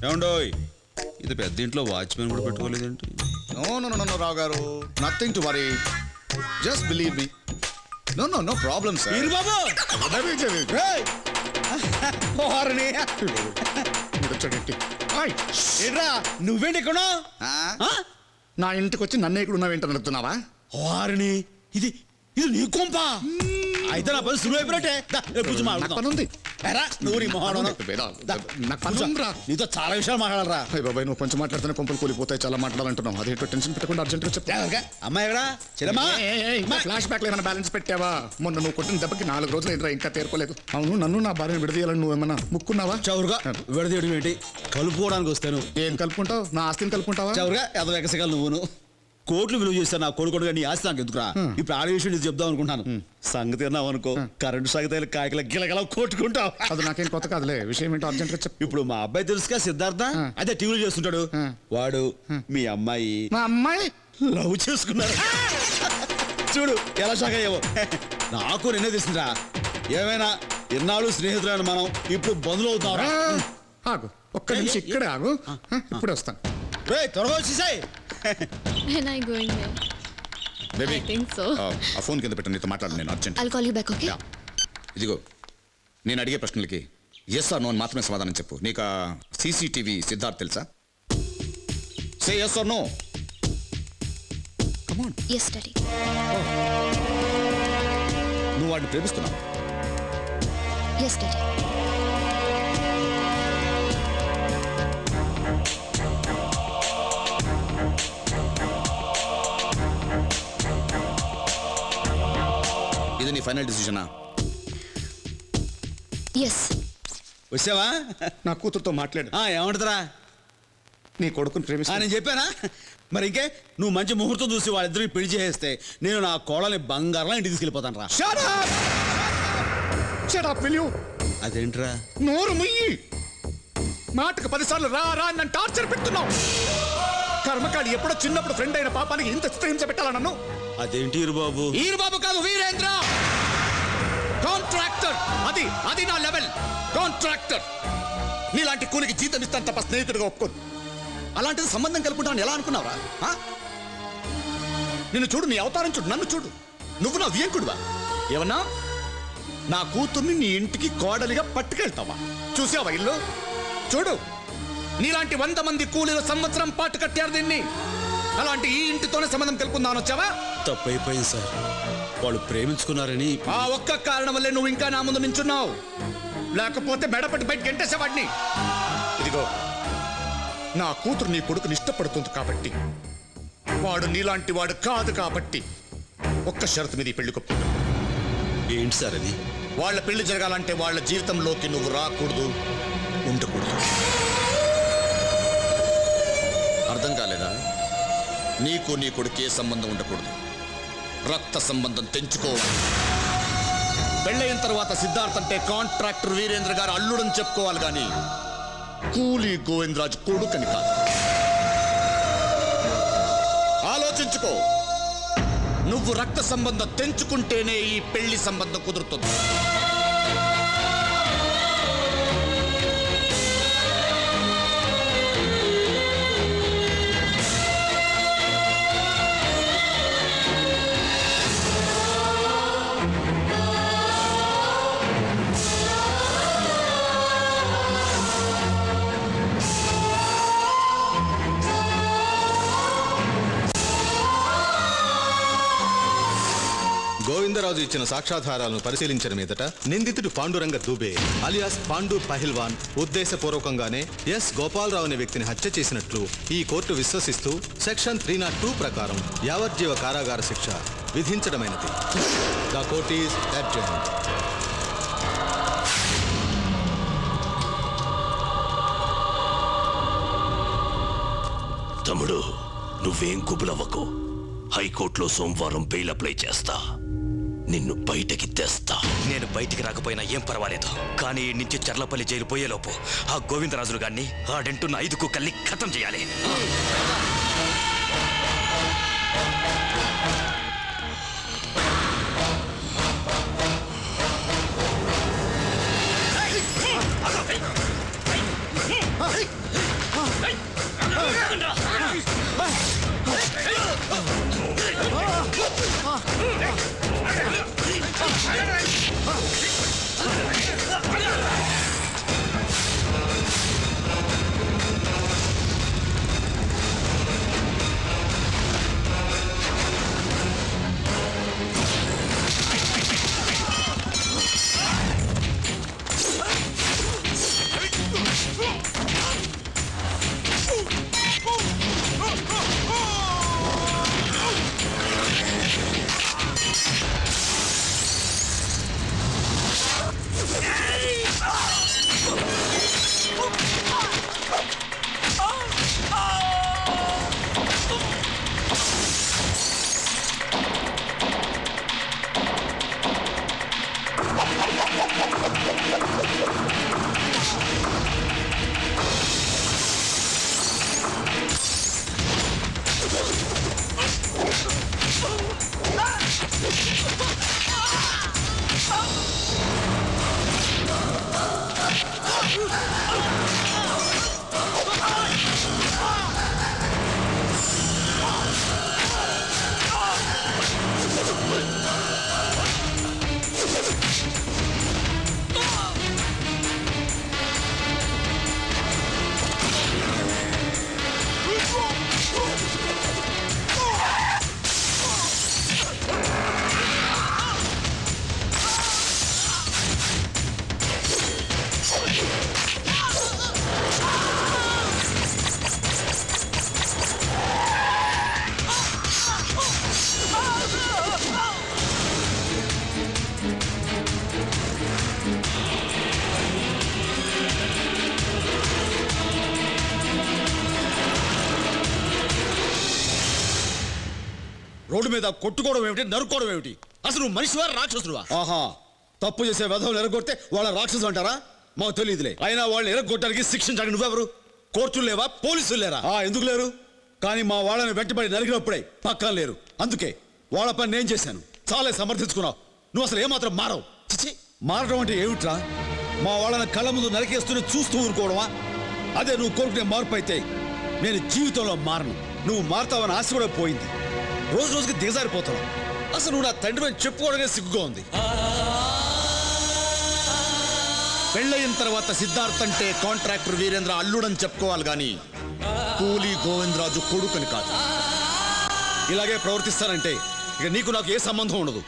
ఏమండోయ్, ఇది పెద్ద ఇంట్లో వాచ్మెన్ కూడా పెట్టుకోలేదేంటి? No Rao garu, nothing to worry, just believe me. No problem sir. బాబు ఏంట్రా నువ్వేంటి ఇక్కడ? నా ఇంటికి వచ్చి నన్ను ఇక్కడ ఉన్నావేంటని అడుగుతున్నావా? వారిని ఇది ఇది నీ కొంప అయితే నా పని సులువు అయిపోయినట్టే. నాకు పని ఉంది. నువ్వు నీ మొహాడు నాకు పని ఉందిరా. నీతో చాలా విషయాలు మాట్లాడాలరా. అయ్య బాబాయ్, నువ్వు కొంచెం మాట్లాడుతున్న కొంపలు కూలిపోతాయి, చాలా మాట్లాడాలంటున్నావు. అదేంటో టెన్షన్ పెట్టకుండా అర్జెంట్గా చెప్తా. అమ్మాయి ఎక్కడ? చెల్లమ్మా, ఫ్లాష్ బ్యాక్ ఏమైనా బ్యాలెన్స్ పెట్టావా? మొన్న నువ్వు కొట్టిన దెబ్బకి 4 రోజులు ఏంట్రా ఇంకా తేరుకోలేదు. అవును, నన్ను నా భార్యను విడదీయాలని నువ్వేమన్నా ముక్కున్నావా? చౌరుగా విడదీయడం ఏంటి? కలుపుకోవడానికి వస్తాను. ఏం కలుపుకుంటావు? నా ఆస్తిని కలుపుకుంటావా? చౌరుగా ఎద ఎగసగలు నువ్వును. కోట్లు విలువ చేస్తాను నా కొడుకుడుగా, నీ ఆస్తి నాకు ఎందుకురా? ఇప్పుడు ఆడ విషయం నీకు చెప్దాం అనుకుంటాను. సంగతి అన్నావు అనుకో, కరెంటు సాగితే కాయకల గిలగల కొట్టుకుంటావు. అది నాకేం కొత్త కాదులే. విషయం ఏంటో అర్జెంట్గా చెప్పు. ఇప్పుడు మా అబ్బాయి తెలుసుగా, సిద్ధార్థ, అదే టీవీలో చేస్తుంటాడు. వాడు మీ అమ్మాయి మా అమ్మాయి లవ్ చేసుకున్నారు. చూడు ఎలా షాక్ అయ్యావో. నాకు నిన్నే తెలిసిందిరా. ఏమైనా ఎన్నాళ్ళు స్నేహితులైన మనం ఇప్పుడు బంధువులు అవుతారా? ఆగు, ఒక్క నిమిషం ఇక్కడే ఆగు, ఇప్పుడు వస్తాను. త్వరగా వచ్చేసాయి. When I going there? Baby, I think so. ఆ ఫోన్ కింద పెట్టు, నీతో మాట్లాడు నేను urgent. I'll call you back, okay? ఇదిగో, నేను అడిగే ప్రశ్నలకి ఎస్ ఆర్ నో అని మాత్రమే సమాధానం చెప్పు. నీకు సీసీటీవీ సిద్ధార్థ్ తెలుసా? Say yes or no. Come on. Yes, Daddy. నువ్వు వాడిని ప్రేమిస్తున్నావు? Yes, Daddy. ఇది నీ ఫైనల్ డిసిషనా? Yes. వచ్చావా? నా కూతురుతో మాట్లాడు. ఏమంటారా? నీ కొడుకుని ప్రేమిస్తా. నేను చెప్పానా? మరి ఇంకే నువ్వు మంచి ముహూర్తం చూసి వాళ్ళిద్దరికి పెళ్లి చేస్తే నేను నా కోడల్ని బంగారంలో ఇంటికి తీసుకెళ్ళిపోతాను రా. Shut up, will you? అదేంట్రా? నోరు ముయ్యి. మాటకు 10 సార్లు రా రా నన్ను టార్చర్ పెడుతున్నావు. కర్మకాడి ఎప్పుడో చిన్నప్పుడు ఫ్రెండ్ అయిన పాపానికి ఇంత హింస పెట్టాలా నన్ను? అదేంటి బాబు? బాబు కాదు, వీరేంద్ర కాంట్రాక్టర్. అది నా లెవెల్. కాంట్రాక్టర్. నీలాంటి కూలికి జీతం ఇస్తాను తప్ప స్నేహితుడిగా ఒప్పుకోను. అలాంటిది సంబంధం కలుపుకుంటాను ఎలా అనుకున్నావరా? నిన్ను చూడు, నీ అవతారం చూడు, నన్ను చూడు. నువ్వు నా వియంకుడువా? ఏమన్నా నా కూతుర్ని నీ ఇంటికి కోడలిగా పట్టుకెళ్తావా? చూసావా ఇల్లు? చూడు, నీలాంటి 100 మంది కూలీలు సంవత్సరం పాటు కట్టారు దీన్ని. అలాంటి ఈ ఇంటితోనే సంబంధం కలుపుకుందామని వచ్చావా? తప్పైపోయింది సార్, వాళ్ళు ప్రేమించుకున్నారని. ఆ ఒక్క కారణం వల్లే నువ్వు ఇంకా నా ముందు నించున్నావు. లేకపోతే మెడపట్టి బయట గెంటేసేవాడిని. ఇదిగో, నా కూతురు నీ కొడుకుని ఇష్టపడుతుంది కాబట్టి, వాడు నీలాంటి వాడు కాదు కాబట్టి ఒక్క షరతు మీద ఈ పెళ్లి కొప్పుకుంటా. ఏంటి సార్ అది? వాళ్ళ పెళ్లి జరగాలంటే వాళ్ళ జీవితంలోకి నువ్వు రాకూడదు, ఉండకూడదు. అర్థం కాలేదా? నీకు నీ కొడుకు ఏ సంబంధం ఉండకూడదు, రక్త సంబంధం తెంచుకోవాలి. పెళ్ళైన తర్వాత సిద్ధార్థ్ అంటే కాంట్రాక్టర్ వీరేంద్ర గారు అల్లుడని చెప్పుకోవాలి, కానీ కూలీ గోవిందరాజు కొడుకని కాదు. ఆలోచించుకో. నువ్వు రక్త సంబంధం తెంచుకుంటేనే ఈ పెళ్లి సంబంధం కుదురుతుంది. గోవిందరాజు ఇచ్చిన సాక్ష్యాధారాలను పరిశీలించిన మీదట నిందితుడు పాండురంగ దూబే అలియాస్ పాండు పహిల్వాన్ ఉద్దేశపూర్వకంగానే ఎస్ గోపాలరావు అనే వ్యక్తిని హత్య చేసినట్లు ఈ కోర్టు విశ్వసిస్తూ సెక్షన్ 302 ప్రకారం యావజ్జీవ కారాగార శిక్ష విధించడమైనది. The court is adjourned. తమ్ముడు, నువ్వేం కుబులవ్వకు. హైకోర్టులో సోమవారం బెయిల్ అప్లై చేస్తా. నిన్ను బయటకి తెస్తా. నేను బయటికి రాకపోయినా ఏం పర్వాలేదు, కానీ ఈ నుంచి చర్లపల్లి జైలు పోయేలోపు ఆ గోవిందరాజులు గారిని ఆడంటున్న 5 కుక్కల్ని ఖతం చేయాలి. రోడ్డు మీద కొట్టుకోవడం ఏమిటి, నరుక్కోవడం ఏమిటి? అసలు నువ్వు మనిషివా రాక్షసుడువా? ఆహా, తప్పు చేసే వెధవులు ఎరగొడితే వాళ్ళ రాక్షసు అంటారా? మాకు తెలియదులే. అయినా వాళ్ళని ఎరగొట్టడానికి శిక్షించడానికి నువ్వెవరు? కోర్టులు లేవా, పోలీసులు లేరా? ఎందుకు లేరు? కానీ మా వాళ్ళని వెంటబడి నరికినప్పుడే పక్కన లేరు. అందుకే వాళ్ళ పని నేను చేశాను. చాలా సమర్థించుకున్నావు. నువ్వు అసలు ఏమాత్రం మారవు. చిచి, మారడం అంటే ఏమిట్రా? మా వాళ్ళని కళ్ళ ముందు నరికేస్తూనే చూస్తూ ఊరుకోవడమా? అదే నువ్వు కోరుకునే మార్పు అయితే నేను జీవితంలో మారను. నువ్వు మారుతావని ఆశ కూడా పోయింది. రోజు రోజుకి దిగజారిపోతున్నావు. అసలు నువ్వు నా తండ్రి అని చెప్పుకోవడమే సిగ్గుగా ఉంది. పెళ్ళయిన తర్వాత సిద్ధార్థ్ అంటే కాంట్రాక్టర్ వీరేంద్ర అల్లుడని చెప్పుకోవాలి గాని కూలీ గోవిందరాజు కొడుకుని కాదు. ఇలాగే ప్రవర్తిస్తానంటే ఇక నీకు నాకు ఏ సంబంధం ఉండదు.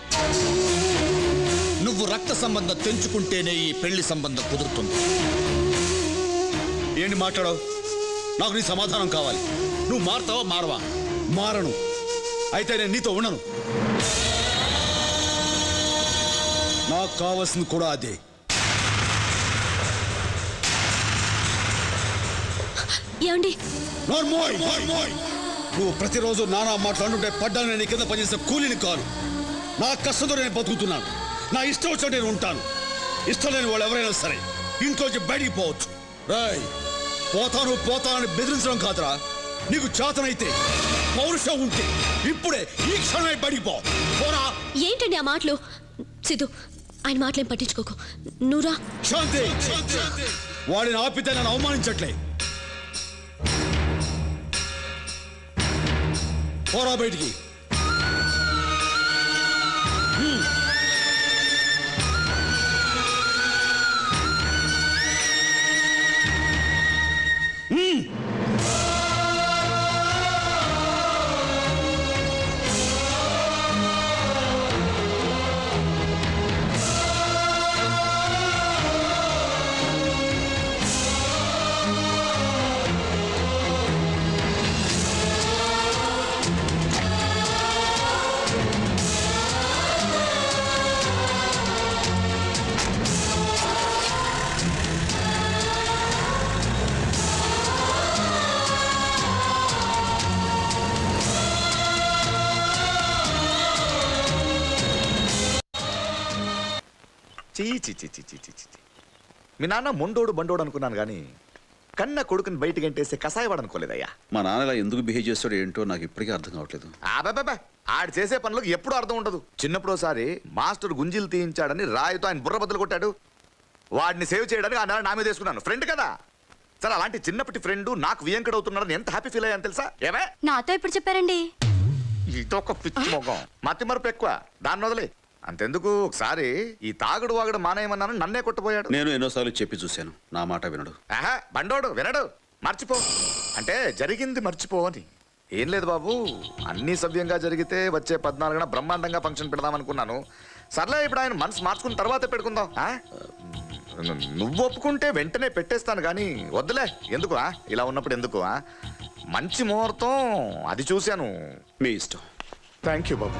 నువ్వు రక్త సంబంధం తెంచుకుంటేనే ఈ పెళ్లి సంబంధం కుదురుతుంది. ఏంటి మాట్లాడవు? నాకు నీ సమాధానం కావాలి. నువ్వు మారుతావా మారవా? మారను. అయితే నేను నీతో ఉండను. నాకు కావాల్సింది కూడా అదే. ఏమండి? నువ్వు ప్రతిరోజు నానా మాట్లాడుతుంటే పడ్డాను. నేను కింద పనిచేసే కూలీని కాను. నా కష్టంతో నేను బతుకుతున్నాను. నా ఇష్టం వచ్చినట్టు నేను ఉంటాను. ఇష్టం లేని వాళ్ళు ఎవరైనా సరే ఇంట్లోంచి బయటికి పోవచ్చు. రాయ్, పోతానని బెదిరించడం కాదురా. నీకు చేతనైతే, పౌరుషం ఉంటే ఇప్పుడే ఈ క్షణమే బయటికి పోరా. ఏంటండి ఆ మాటలు? సిద్ధు, ఆయన మాటలేం పట్టించుకోకు. నువ్వురా. శాంతి, వాడిని ఆపితే నన్ను అవమానించట్లే. పోరా బయటికి. మీ నాన్న మొండోడు బండోడు అనుకున్నాను కానీ కన్న కొడుకుని బయటికి ఎంటేస్తే కసాయవాడు అనుకోలేదయ్యా. మా నాన్న ఇలా ఎందుకు బిహేవ్ చేస్తాడో ఏంటో నాకు ఇప్పటికీ అర్థం కావట్లేదు. అబ్బాబా, ఆడు చేసే పనులకు ఎప్పుడు అర్థం ఉండదు. చిన్నప్పుడు ఒకసారి మాస్టర్ గుంజీలు తీయించాడని రాయితో ఆయన బుర్ర బద్దలు కొట్టాడు. వాడిని సేవ్ చేయడానికి ఆ నెల నా మీద వేసుకున్నాను. ఫ్రెండ్ కదా సరే, అలాంటి చిన్నప్పటి ఫ్రెండ్ నాకు వియంకడవుతున్నాడని ఎంత హ్యాపీ ఫీల్ అయ్యాను తెలుసా? ఏమే నాతో ఎప్పుడు చెప్పారండి? ఇదో ఒక పిచ్చి మొగం, మతి మరపు ఎక్కువ. దాన్ని వదిలే. అంతెందుకు, ఒకసారి ఈ తాగుడు వాగుడు మానేయమన్నాను, నన్నే కొట్టుపోయాడు. నేను ఎన్నోసార్లు చెప్పి చూశాను, నా మాట వినడు. ఆహా, బండోడు వినడు. మర్చిపో అంటే జరిగింది మర్చిపో అని. ఏం లేదు బాబు, అన్నీ సవ్యంగా జరిగితే వచ్చే 14న బ్రహ్మాండంగా ఫంక్షన్ పెడదామనుకున్నాను. సర్లే, ఇప్పుడు ఆయన మనసు మార్చుకున్న తర్వాతే పెట్టుకుందాం. నువ్వు ఒప్పుకుంటే వెంటనే పెట్టేస్తాను కానీ వద్దులే. ఎందుకు ఇలా ఉన్నప్పుడు ఎందుకు? మంచి ముహూర్తం అది చూశాను. మీ ఇష్టం. థ్యాంక్ యూ బాబు.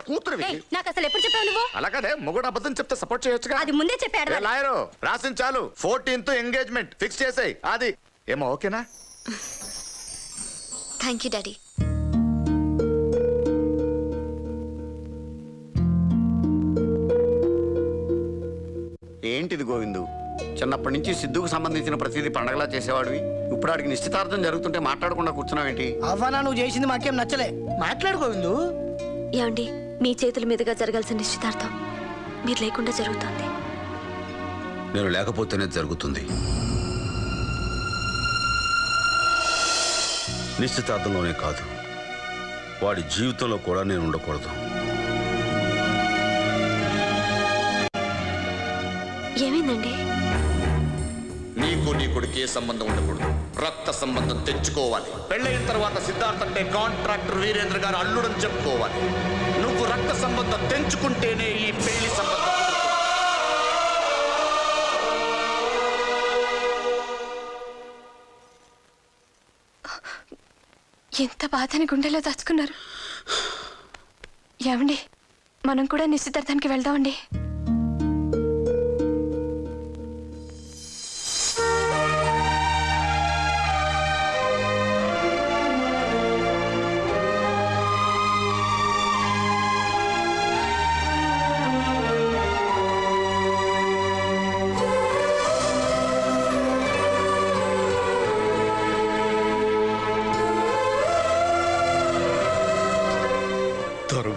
కూతురు నాకు అసలు ఎప్పుడు చెప్పావు నువ్వు? అలాగనే మొగుడు అబద్ధం చెప్తే సపోర్ట్ చేయొచ్చుగా. అది ముందే చెప్పాడు. లాయరు రాసించాలు 14th ఎంగేజ్మెంట్ ఫిక్స్ చేసాయి. అది ఏమో ఓకేనా? Thank you daddy. ఏంటిది గోవిందు? చిన్నప్పటి నుంచి సిద్ధుకు సంబంధించిన ప్రతిదీ పండగలా చేసేవాడివి. ఇప్పుడు ఆడికి నిశ్చితార్థం జరుగుతుంటే మాట్లాడకుండా కూర్చున్నావేంటి? అవ్వనా, నువ్వు చేసింది మాకేం నచ్చలే. మాట్లాడు గోవిందు. ఏమండి, మీ చేతుల మీదుగా జరగాల్సిన నిశ్చితార్థం మీరు లేకుండా జరుగుతుంది. నేను లేకపోతేనే జరుగుతుంది. నిశ్చితార్థంలోనే కాదు, వాడి జీవితంలో కూడా నేను ఉండకూడదు. ఏమైందండి? నీకు నీ కొడుకు ఏ సంబంధం ఉండకూడదు. రక్త సంబంధం తెచ్చుకోవాలి. పెళ్ళైన తర్వాత సిద్ధార్థ్ అంటే కాంట్రాక్టర్ వీరేంద్ర గారు అల్లుడని చెప్పుకోవాలి. నువ్వు రక్త సంబంధం తెంచుకుంటేనే ఈ పెళ్లి సంబంధం. ఎంత బాధని గుండెలో దాచుకున్నారు. ఏమండి, మనం కూడా నిశ్చితార్థానికి వెళ్దామండి.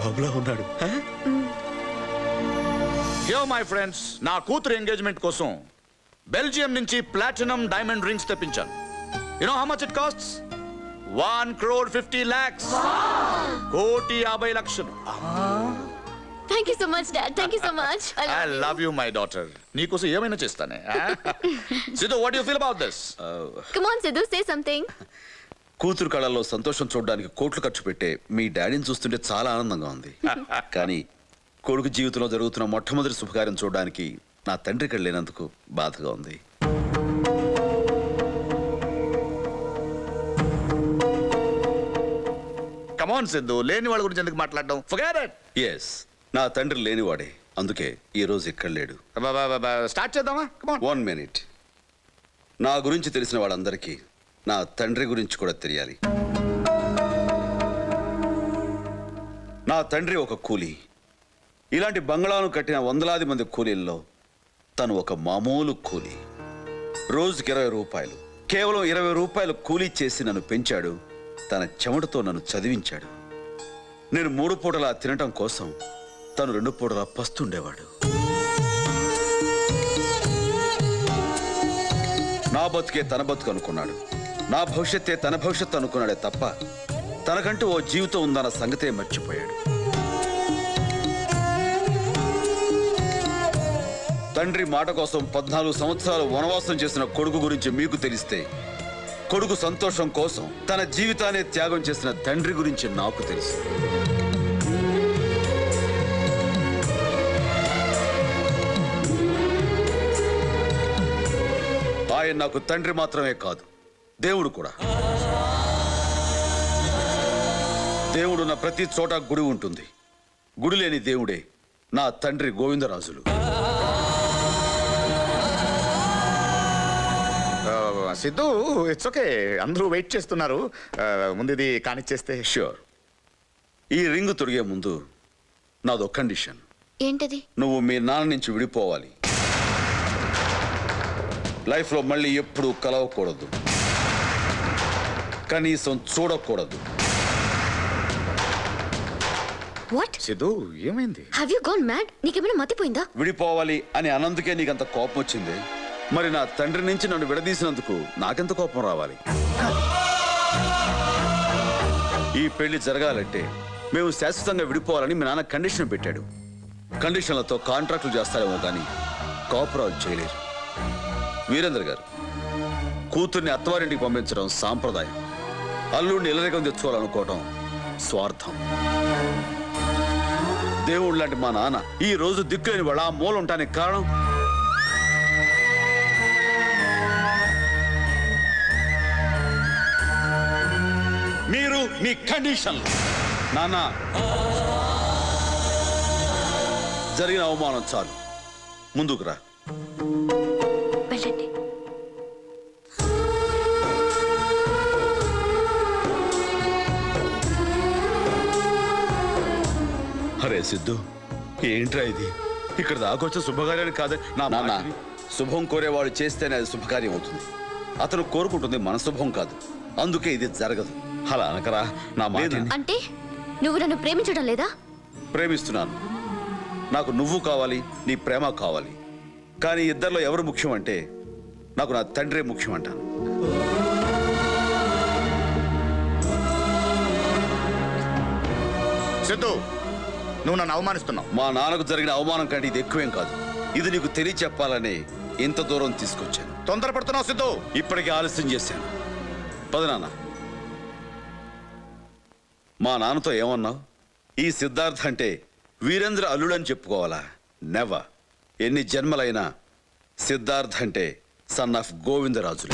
బాబులా ఉన్నాడు. యో మై ఫ్రెండ్స్, నా కూతురు ఎంగేజ్మెంట్ కోసం బెల్జియం నుంచి ప్లాటినం డైమండ్ రింగ్స్ తెప్పించాను. You know how much it costs? 1,50,00,000. 1,50,00,000. Thank you so much dad, thank you so much. I love you my daughter. నీకోసం ఏమైనా చేస్తానే. Siddhu, what you feel about this? Come on Siddhu, say something. కూతురు కళల్లో సంతోషం చూడడానికి కోట్లు ఖర్చు పెట్టే మీ డాడీని చూస్తుంటే చాలా ఆనందంగా ఉంది. కానీ కొడుకు జీవితంలో జరుగుతున్న మొట్టమొదటి శుభకార్యం చూడడానికి నా తండ్రి ఇక్కడ లేనందుకు బాధగా ఉంది. కమాన్ సిద్ధు, లేని వాళ్ళ గురించి ఎందుకు మాట్లాడడం? Forget it. ఎస్, నా తండ్రి లేనివాడే, అందుకే ఈ రోజు ఇక్కడ లేడు. స్టార్ట్ చేద్దామా? కమాన్. 1 minute. నా గురించి తెలిసిన వాళ్ళందరికీ నా తండ్రి గురించి కూడా తెలియాలి. నా తండ్రి ఒక కూలీ. ఇలాంటి బంగ్లాను కట్టిన వందలాది మంది కూలీల్లో తను ఒక మామూలు కూలీ. రోజుకి 20 రూపాయలు, కేవలం 20 రూపాయలు కూలీ చేసి నన్ను పెంచాడు. తన చెమటతో నన్ను చదివించాడు. నేను 3 పూటలా తినటం కోసం తను 2 పూటలా పస్తుండేవాడు. నా బతుకే తన బతుకు అనుకున్నాడు. నా భవిష్యత్తే తన భవిష్యత్తు అనుకున్నాడే తప్ప తనకంటూ ఓ జీవితం ఉందన్న సంగతే మర్చిపోయాడు. తండ్రి మాట కోసం 14 సంవత్సరాలు వనవాసం చేసిన కొడుకు గురించి మీకు తెలిస్తే, కొడుకు సంతోషం కోసం తన జీవితాన్ని త్యాగం చేసిన తండ్రి గురించి నాకు తెలుసు. ఆయన నాకు తండ్రి మాత్రమే కాదు, దేవుడు కూడా. దేవుడున్న ప్రతి చోట గుడి ఉంటుంది. గుడి లేని దేవుడే నా తండ్రి గోవిందరాజులు. సిద్ధు, ఇట్స్ ఓకే, అందరూ వెయిట్ చేస్తున్నారు. ముందు ఇది కానిచ్చేస్తే. ష్యూర్. ఈ రింగు తొడిగే ముందు నాదో కండిషన్. ఏంటది? నువ్వు మీ నాన్న నుంచి విడిపోవాలి. లైఫ్లో మళ్ళీ ఎప్పుడూ కలవకూడదు, కనీసం చూడకూడదు. వాట్? సిద్ధు, ఏమైంది? Have you gone mad? నీకేమైనా మతిపోయిందా? విడిపోవాలి అని అన్నందుకే నీకంత కోపం వచ్చింది. మరి నా తండ్రి నుంచి నన్ను విడదీసినందుకు నాకెంత కోపం రావాలి? ఈ పెళ్లి జరగాలంటే మేము శాశ్వతంగా విడిపోవాలని మీ నాన్న కండిషన్ పెట్టాడు. కండిషన్లతో కాంట్రాక్టులు చేస్తారేమో కానీ కోఆపరేట్ చేయలేరు. వీరేంద్ర గారు, కూతుర్ని అత్తవారింటికి పంపించడం సాంప్రదాయం. అల్లుడిని ఇల్లరికం తెచ్చుకోవాలనుకోవడం స్వార్థం. దేవుడు లాంటి మా నాన్న ఈ రోజు దిక్కులేని వాళ్ళ ఆ మూల ఉండటానికి కారణం మీరు, మీ కండిషన్. నాన్న, జరిగిన అవమానం చాలు, ముందుకు రా. వెళ్ళండి. అరే సిద్ధు, ఏంట్రా ఇది? ఇక్కడ దాకొచ్చే శుభకార్యాన్ని కాదే నా నాన్న. శుభం కోరేవాడు చేస్తేనే అది శుభకార్యం అవుతుంది. అతను కోరుకుంటుంది మన శుభం కాదు, అందుకే ఇది జరగదు. అలా అనకరా నా మాట. అంటే నువ్వు నన్ను ప్రేమించడం లేదా? ప్రేమిస్తున్నాను. నాకు నువ్వు కావాలి, నీ ప్రేమ కావాలి. కానీ ఇద్దరిలో ఎవరు ముఖ్యం అంటే నాకు నా తండ్రే ముఖ్యం అంటాను. సిద్ధు, నువ్వు నన్ను అవమానిస్తున్నావు. మా నాన్నకు జరిగిన అవమానం కంటే ఇది ఎక్కువేం కాదు. ఇది నీకు తెలియచెప్పాలని ఇంత దూరం తీసుకొచ్చాను. తొందరపడుతున్నావు సిద్ధు. ఇప్పటికే ఆలస్యం చేశాను. పద నాన్న. మా నాన్నతో ఏమన్నావు? ఈ సిద్ధార్థ్ అంటే వీరేంద్ర అల్లుడని చెప్పుకోవాలా? నెవర్. ఎన్ని జన్మలైనా సిద్ధార్థ్ అంటే సన్ ఆఫ్ గోవిందరాజులు.